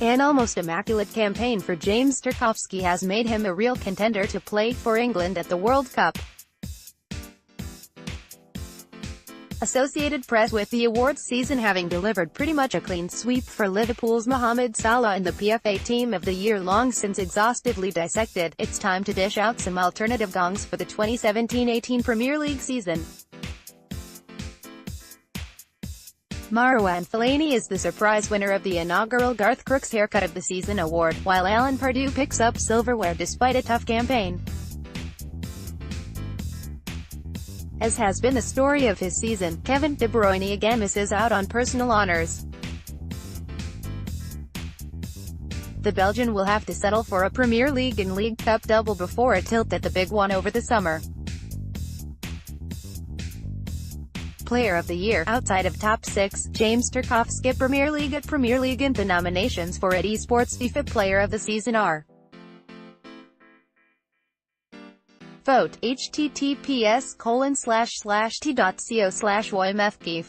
An almost immaculate campaign for James Tarkowski has made him a real contender to play for England at the World Cup. Associated Press with the awards season having delivered pretty much a clean sweep for Liverpool's Mohamed Salah in the PFA Team of the Year long since exhaustively dissected, it's time to dish out some alternative gongs for the 2017-18 Premier League season. Marouane Fellaini is the surprise winner of the inaugural Garth Crooks Haircut of the Season award, while Alan Pardew picks up silverware despite a tough campaign. As has been the story of his season, Kevin De Bruyne again misses out on personal honours. The Belgian will have to settle for a Premier League and League Cup double before a tilt at the big one over the summer. Player of the Year, outside of top 6, James Tarkowski. Premier League and the nominations for at eSports FIFA Player of the Season are: Vote, https://t.co/ymfgif.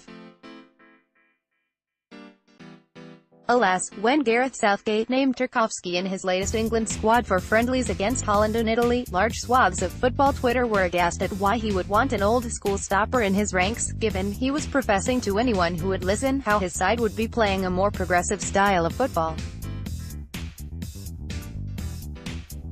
Alas, when Gareth Southgate named Tarkowski in his latest England squad for friendlies against Holland and Italy, large swaths of football Twitter were aghast at why he would want an old-school stopper in his ranks, given he was professing to anyone who would listen how his side would be playing a more progressive style of football.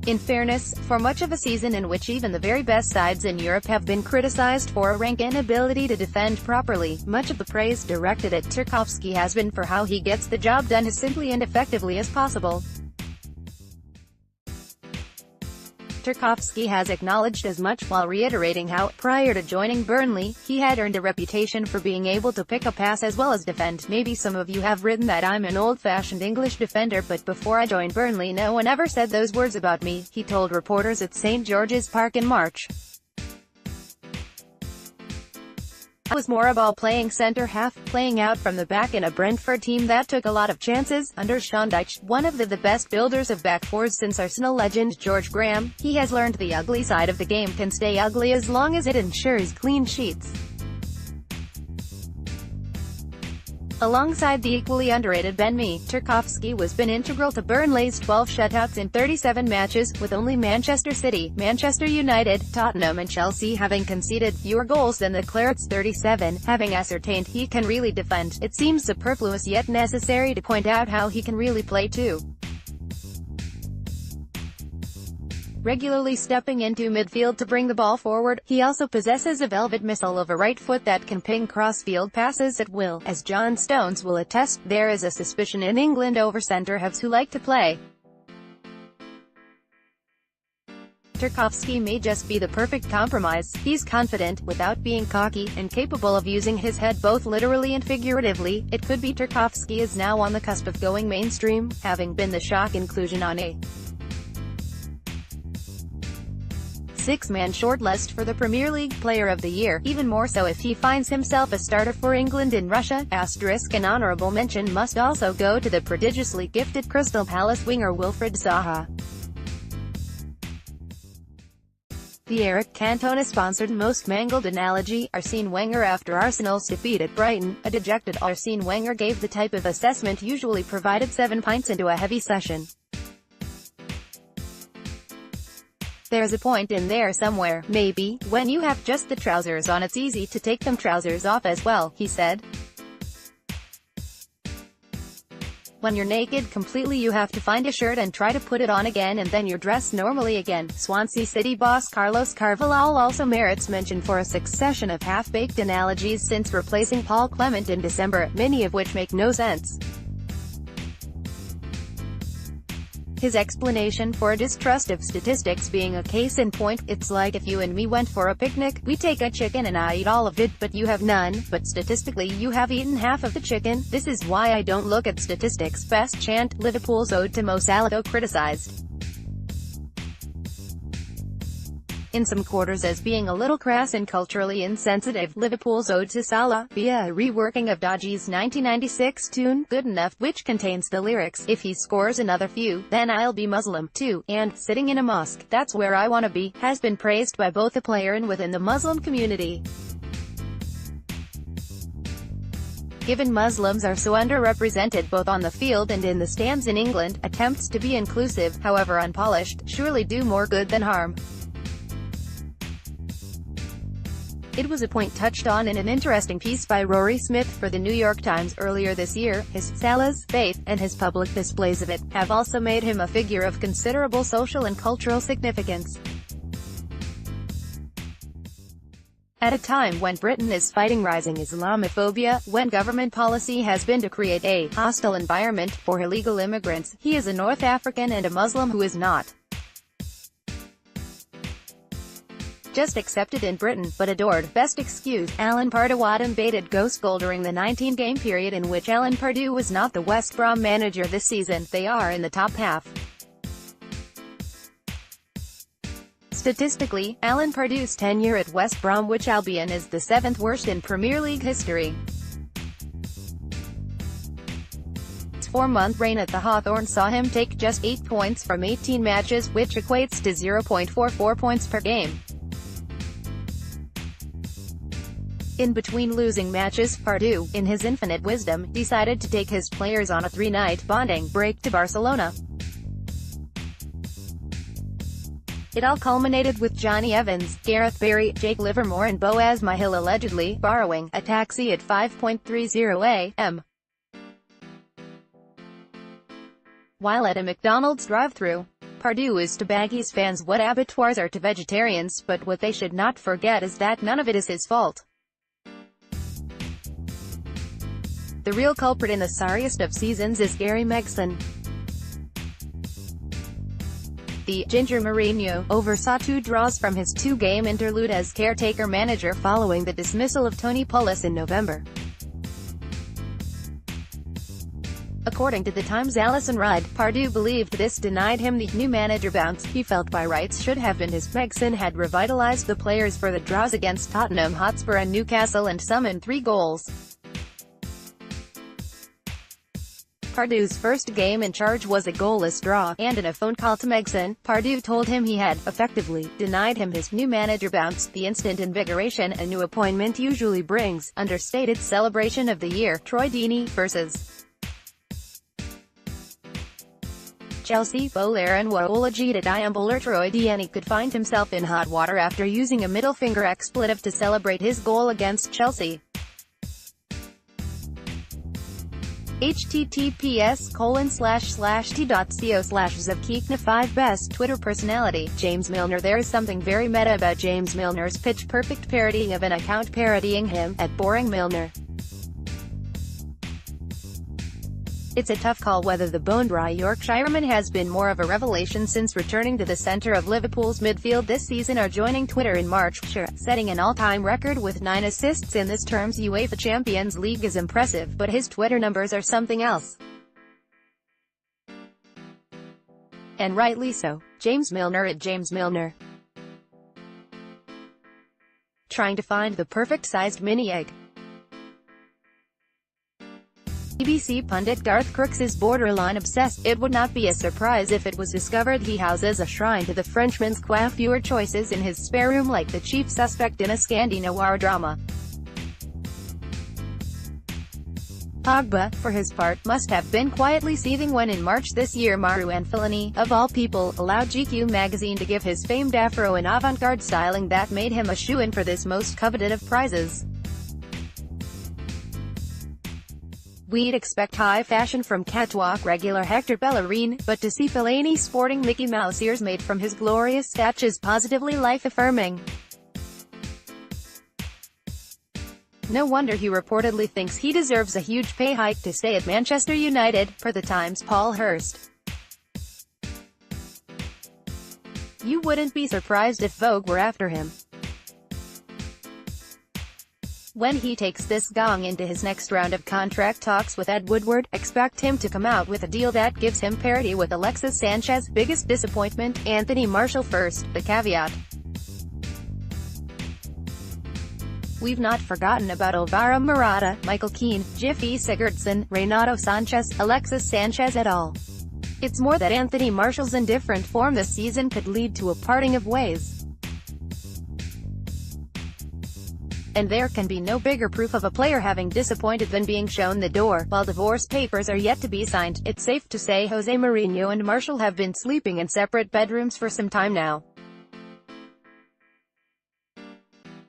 In fairness, for much of a season in which even the very best sides in Europe have been criticised for a rank inability to defend properly, much of the praise directed at Tarkowski has been for how he gets the job done as simply and effectively as possible. Tarkowski has acknowledged as much while reiterating how, prior to joining Burnley, he had earned a reputation for being able to pick a pass as well as defend. Maybe some of you have written that I'm an old-fashioned English defender, but before I joined Burnley no one ever said those words about me, he told reporters at St George's Park in March. I was more a ball-playing centre-half, playing out from the back in a Brentford team that took a lot of chances. Under Sean Dyche, one of the best builders of back fours since Arsenal legend George Graham, he has learned the ugly side of the game can stay ugly as long as it ensures clean sheets. Alongside the equally underrated Ben Mee, Tarkowski has been integral to Burnley's 12 shutouts in 37 matches, with only Manchester City, Manchester United, Tottenham and Chelsea having conceded fewer goals than the Clarets 37. Having ascertained he can really defend, it seems superfluous yet necessary to point out how he can really play too. Regularly stepping into midfield to bring the ball forward, he also possesses a velvet missile of a right foot that can ping cross-field passes at will. As John Stones will attest, there is a suspicion in England over centre-halves who like to play. Tarkowski may just be the perfect compromise. He's confident, without being cocky, and capable of using his head both literally and figuratively. It could be Tarkowski is now on the cusp of going mainstream, having been the shock inclusion on a six-man shortlist for the Premier League Player of the Year, even more so if he finds himself a starter for England in Russia. An honourable mention must also go to the prodigiously gifted Crystal Palace winger Wilfried Zaha. The Eric Cantona-sponsored Most Mangled analogy, Arsene Wenger after Arsenal's defeat at Brighton. A dejected Arsene Wenger gave the type of assessment usually provided 7 pints into a heavy session. There's a point in there somewhere, maybe, when you have just the trousers on it's easy to take them trousers off as well, he said. When you're naked completely you have to find a shirt and try to put it on again and then you're dressed normally again. Swansea City boss Carlos Carvalhal also merits mention for a succession of half-baked analogies since replacing Paul Clement in December, many of which make no sense. His explanation for a distrust of statistics being a case in point: it's like if you and me went for a picnic, we take a chicken and I eat all of it, but you have none, but statistically you have eaten half of the chicken. This is why I don't look at statistics. Best chant, Liverpool's ode to Mo Salah criticized in some quarters as being a little crass and culturally insensitive. Liverpool's ode to Salah, via a reworking of Dodgy's 1996 tune, Good Enough, which contains the lyrics, if he scores another few, then I'll be Muslim, too, and, sitting in a mosque, that's where I wanna be, has been praised by both the player and within the Muslim community. Given Muslims are so underrepresented both on the field and in the stands in England, attempts to be inclusive, however unpolished, surely do more good than harm. It was a point touched on in an interesting piece by Rory Smith for the New York Times earlier this year. His Salah's faith, and his public displays of it, have also made him a figure of considerable social and cultural significance. At a time when Britain is fighting rising Islamophobia, when government policy has been to create a hostile environment for illegal immigrants, he is a North African and a Muslim who is not just accepted in Britain, but adored. Best excuse: Alan Pardew baited ghost goal during the 19-game period in which Alan Pardew was not the West Brom manager this season. They are in the top half. Statistically, Alan Pardew's tenure at West Bromwich Albion is the 7th worst in Premier League history. His 4-month reign at the Hawthorn saw him take just 8 points from 18 matches, which equates to 0.44 points per game. In between losing matches, Pardew, in his infinite wisdom, decided to take his players on a 3-night bonding break to Barcelona. It all culminated with Johnny Evans, Gareth Barry, Jake Livermore and Boaz Myhill allegedly borrowing a taxi at 5:30 a.m. while at a McDonald's drive-thru. Pardew is to Baggies fans what abattoirs are to vegetarians, but what they should not forget is that none of it is his fault. The real culprit in the sorriest of seasons is Gary Megson. The Ginger Mourinho oversaw 2 draws from his 2-game interlude as caretaker manager following the dismissal of Tony Pulis in November. According to the Times' Alison Rudd, Pardew believed this denied him the new manager bounce he felt by rights should have been his. Megson had revitalized the players for the draws against Tottenham Hotspur and Newcastle and summoned 3 goals. Pardew's first game in charge was a goalless draw, and in a phone call to Megson, Pardew told him he had, effectively, denied him his new manager bounce, the instant invigoration a new appointment usually brings. Understated celebration of the year: Troy Deeney vs. Chelsea bowler and Waolajita bowler Troy Deeney could find himself in hot water after using a middle finger expletive to celebrate his goal against Chelsea. https://t.co/Zavkikna5 Best Twitter Personality, James Milner. There is something very meta about James Milner's pitch-perfect parodying of an account parodying him, at Boring Milner. It's a tough call whether the bone-dry Yorkshireman has been more of a revelation since returning to the centre of Liverpool's midfield this season or joining Twitter in March. Sure, setting an all-time record with 9 assists in this term's UEFA Champions League is impressive, but his Twitter numbers are something else. And rightly so. James Milner at James Milner. Trying to find the perfect-sized mini-egg. BBC pundit Garth Crooks is borderline obsessed. It would not be a surprise if it was discovered he houses a shrine to the Frenchman's coiffure choices in his spare room, like the chief suspect in a Scandi noir drama. Pogba, for his part, must have been quietly seething when in March this year Marouane Fellaini, of all people, allowed GQ magazine to give his famed afro an avant-garde styling that made him a shoo-in for this most coveted of prizes. We'd expect high fashion from catwalk regular Hector Bellerin, but to see Fellaini sporting Mickey Mouse ears made from his glorious thatch is positively life-affirming. No wonder he reportedly thinks he deserves a huge pay hike to stay at Manchester United, per the Times' Paul Hurst. You wouldn't be surprised if Vogue were after him. When he takes this gong into his next round of contract talks with Ed Woodward, expect him to come out with a deal that gives him parity with Alexis Sanchez. Biggest disappointment? Anthony Martial first, the caveat. We've not forgotten about Alvaro Morata, Michael Keane, Gylfi Sigurdsson, Renato Sanchez, Alexis Sanchez et al. It's more that Anthony Martial's indifferent form this season could lead to a parting of ways. And there can be no bigger proof of a player having disappointed than being shown the door. While divorce papers are yet to be signed, it's safe to say Jose Mourinho and Martial have been sleeping in separate bedrooms for some time now.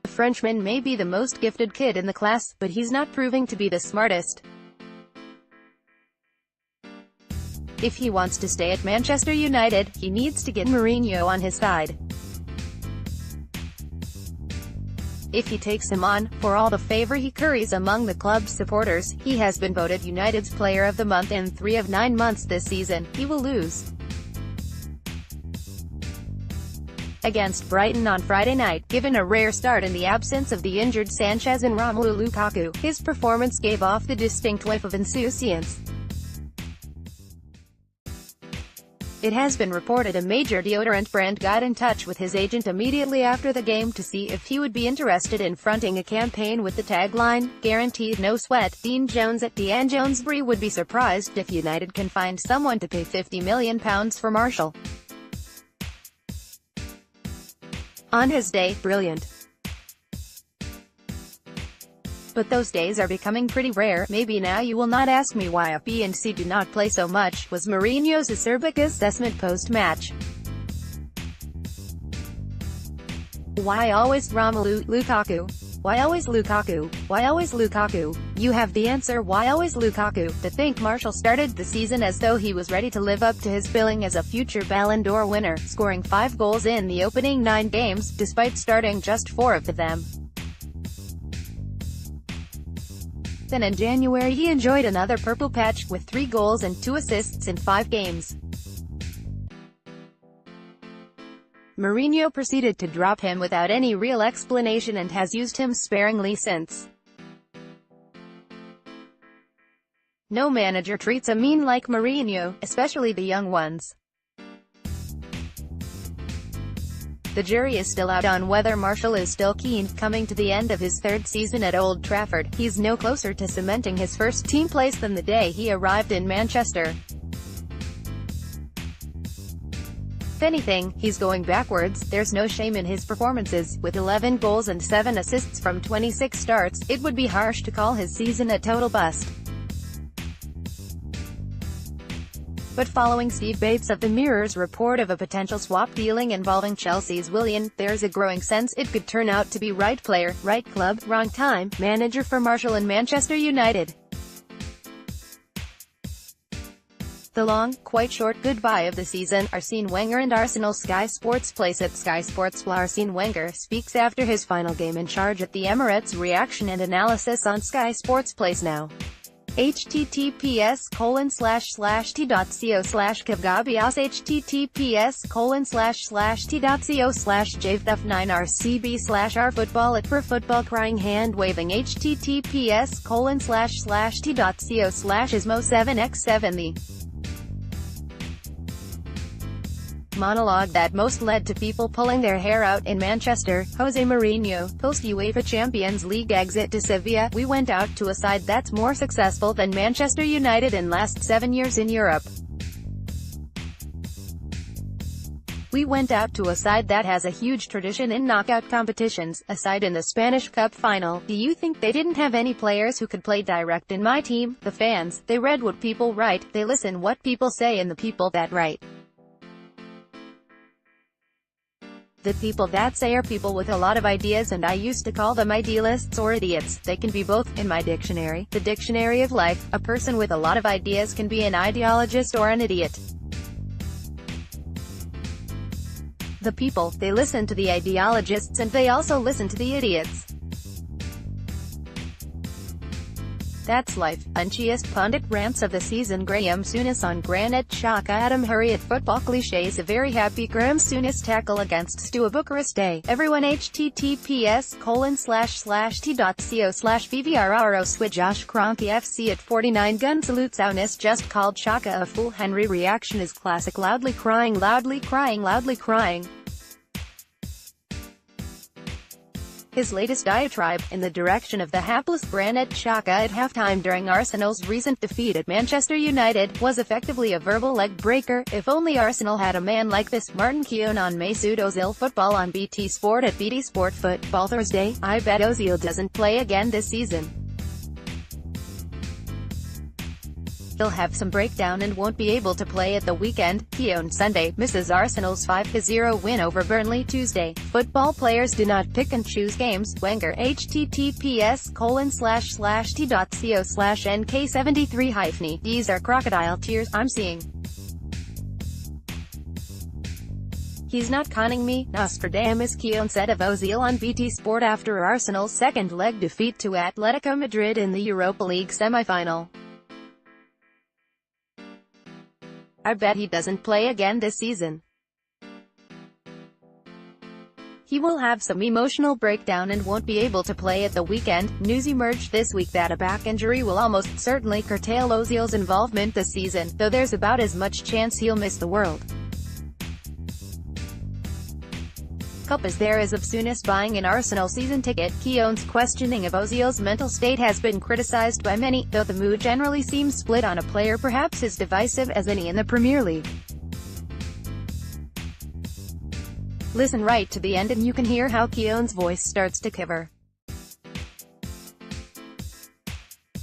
The Frenchman may be the most gifted kid in the class, but he's not proving to be the smartest. If he wants to stay at Manchester United, he needs to get Mourinho on his side. If he takes him on, for all the favour he curries among the club's supporters, he has been voted United's Player of the Month in 3 of 9 months this season, he will lose against Brighton on Friday night. Given a rare start in the absence of the injured Sanchez and Romelu Lukaku, his performance gave off the distinct whiff of insouciance. It has been reported a major deodorant brand got in touch with his agent immediately after the game to see if he would be interested in fronting a campaign with the tagline, "Guaranteed no sweat." Dean Jones at Dean Jonesbury would be surprised if United can find someone to pay £50 million for Martial. On his day, brilliant. But those days are becoming pretty rare. Maybe now you will not ask me why B and C do not play so much, was Mourinho's acerbic assessment post-match. Why always Romelu Lukaku? Why always Lukaku? Why always Lukaku? You have the answer. Why always Lukaku? To think Martial started the season as though he was ready to live up to his billing as a future Ballon d'Or winner, scoring 5 goals in the opening 9 games, despite starting just 4 of them. Then in January he enjoyed another purple patch, with 3 goals and 2 assists in 5 games. Mourinho proceeded to drop him without any real explanation and has used him sparingly since. No manager treats a mean like Mourinho, especially the young ones. The jury is still out on whether Martial is still keen. Coming to the end of his 3rd season at Old Trafford, he's no closer to cementing his first team place than the day he arrived in Manchester. If anything, he's going backwards. There's no shame in his performances. With 11 goals and 7 assists from 26 starts, it would be harsh to call his season a total bust. But following Steve Bates of the Mirror's report of a potential swap dealing involving Chelsea's Willian, there's a growing sense it could turn out to be right player, right club, wrong time, manager for Martial and Manchester United. The long, quite short goodbye of the season, Arsene Wenger and Arsenal. Sky Sports Place at Sky Sports. Arsene Wenger speaks after his final game in charge at the Emirates. Reaction and analysis on Sky Sports Place now. https://t.co/kavgabios https://t.co/javethuf9rcb/rfootball@perfootball crying hand waving https://t.co/ismo7x7 The monologue that most led to people pulling their hair out in Manchester. Jose Mourinho, post-UEFA Champions League exit to Sevilla. We went out to a side that's more successful than Manchester United in last 7 years in Europe. We went out to a side that has a huge tradition in knockout competitions, a side in the Spanish Cup final. Do you think they didn't have any players who could play direct in my team? The fans, they read what people write, they listen what people say, and the people that write. The people that say are people with a lot of ideas, and I used to call them idealists or idiots. They can be both. In my dictionary, the dictionary of life, a person with a lot of ideas can be an ideologist or an idiot. The people, they listen to the ideologists and they also listen to the idiots. That's life. Unchiest pundit rants of the season. Graham Souness on Granit Xhaka. Adam Harriet. Football cliches. A very happy Graham Souness tackle against Steaua Bucharest Day. Everyone https://t.co/vvrro switch. Josh Kroenke FC at 49 gun salute. Souness just called Xhaka a fool. Henry reaction is classic. Loudly crying, loudly crying, loudly crying. His latest diatribe, in the direction of the hapless Granit Xhaka at halftime during Arsenal's recent defeat at Manchester United, was effectively a verbal leg-breaker. If only Arsenal had a man like this. Martin Keown on Mesut Ozil. Football on BT Sport at BT Sport. Football Thursday, I bet Ozil doesn't play again this season. He'll have some breakdown and won't be able to play at the weekend. Keown Sunday, misses Arsenal's 5-0 win over Burnley Tuesday. Football players do not pick and choose games. Wenger. https://t.co/nk73-. These are crocodile tears I'm seeing. He's not conning me, Nostradamus. Keown said of Ozil on BT Sport after Arsenal's second-leg defeat to Atletico Madrid in the Europa League semi-final. I bet he doesn't play again this season. He will have some emotional breakdown and won't be able to play at the weekend. News emerged this week that a back injury will almost certainly curtail Ozil's involvement this season, though there's about as much chance he'll miss the World Cup as there is of Souness buying an Arsenal season ticket. Keown's questioning of Ozil's mental state has been criticized by many, though the mood generally seems split on a player perhaps as divisive as any in the Premier League. Listen right to the end and you can hear how Keown's voice starts to quiver.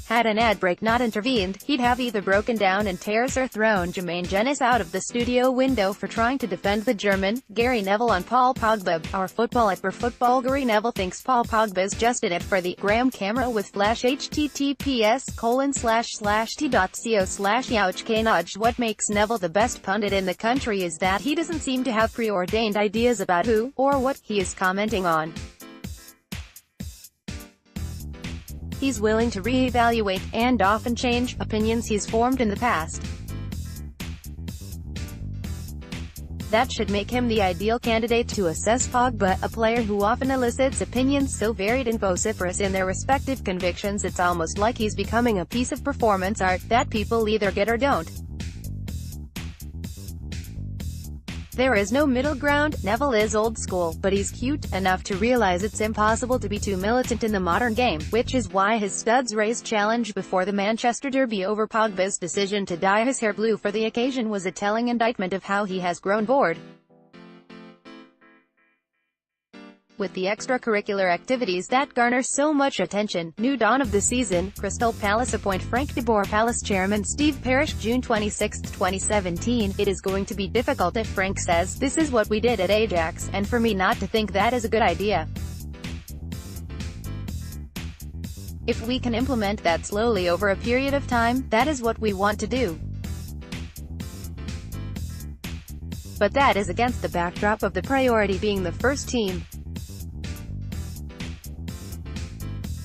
Had an ad break not intervened, he'd have either broken down in tears or thrown Jermaine Jenas out of the studio window for trying to defend the German. Gary Neville on Paul Pogba. Our football at Football. Gary Neville thinks Paul Pogba's just in it for the gram camera with flash. https://t.co/youch. What makes Neville the best pundit in the country is that he doesn't seem to have preordained ideas about who, or what, he is commenting on. He's willing to re-evaluate, and often change, opinions he's formed in the past. That should make him the ideal candidate to assess Pogba, a player who often elicits opinions so varied and vociferous in their respective convictions it's almost like he's becoming a piece of performance art that people either get or don't. There is no middle ground. Neville is old school, but he's cute enough to realize it's impossible to be too militant in the modern game, which is why his studs raised challenge before the Manchester derby over Pogba's decision to dye his hair blue for the occasion was a telling indictment of how he has grown bored with the extracurricular activities that garner so much attention. New dawn of the season. Crystal Palace appoint Frank de Boer. Palace chairman Steve Parish. June 26, 2017. It is going to be difficult if Frank says, "This is what we did at Ajax," and for me not to think that is a good idea. If we can implement that slowly over a period of time, that is what we want to do. But that is against the backdrop of the priority being the first team.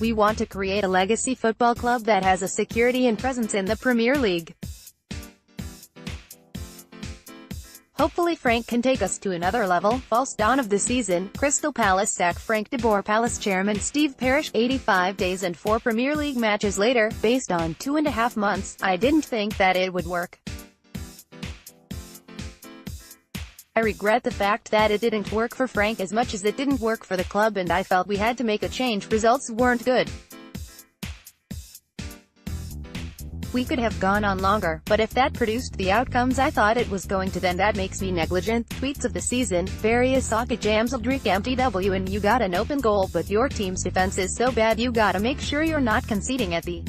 We want to create a legacy football club that has a security and presence in the Premier League. Hopefully Frank can take us to another level. False dawn of the season. Crystal Palace sack Frank de Boer. Palace chairman Steve Parish. 85 days and 4 Premier League matches later, based on 2.5 months, I didn't think that it would work. I regret the fact that it didn't work for Frank as much as it didn't work for the club, and I felt we had to make a change. Results weren't good. We could have gone on longer, but if that produced the outcomes I thought it was going to, then that makes me negligent. Tweets of the season. Various Saka Jams Aldrich MTW. And you got an open goal, but your team's defense is so bad you gotta make sure you're not conceding at the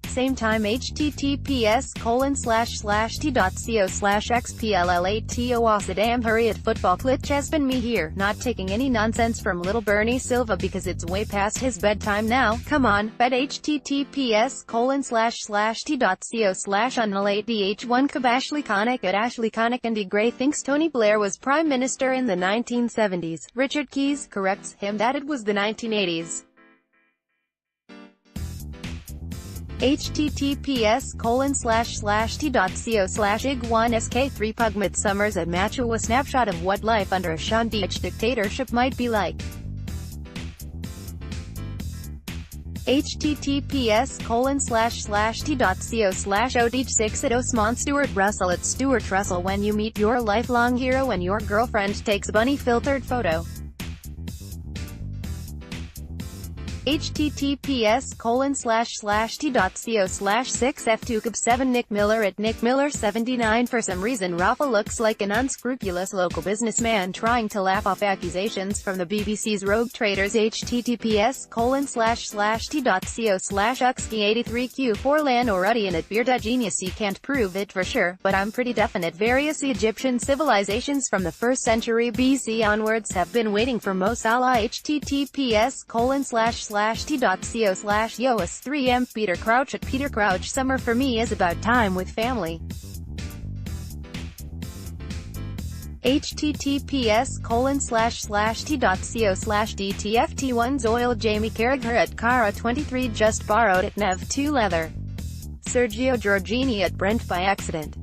same time. https://t.co/xplato. Asadam. Hurry at football. Glitch has been me here, not taking any nonsense from little Bernie Silva because it's way past his bedtime now. Come on, bet. https://t.co/unalate.dh1 Ashley Connick at Ashley Connick. Andy Gray thinks Tony Blair was prime minister in the 1970s. Richard Keys corrects him that it was the 1980s. https://t.co/ig1sk3 Pug Midsummers at Machu. A snapshot of what life under a Shandich dictatorship might be like. https://t.co/odh6 at Osman Stuart Russell at Stuart Russell. When you meet your lifelong hero and your girlfriend takes a bunny filtered photo. https://t.co/6f2cub7 Nick Miller at Nick Miller 79. For some reason Rafa looks like an unscrupulous local businessman trying to laugh off accusations from the BBC's rogue traders. https://t.co/uxki83q4 Lan or Udian at Bearda Genius. You can't prove it for sure, but I'm pretty definite various Egyptian civilizations from the 1st century BC onwards have been waiting for Mo Salah. https://t.co/yoas3m Peter Crouch at Peter Crouch. Summer for me is about time with family. https://t.co/dtft1's oil Jamie Carragher at Cara 23 just borrowed at Nev 2 leather. Sergio Giorgini at Brent by accident.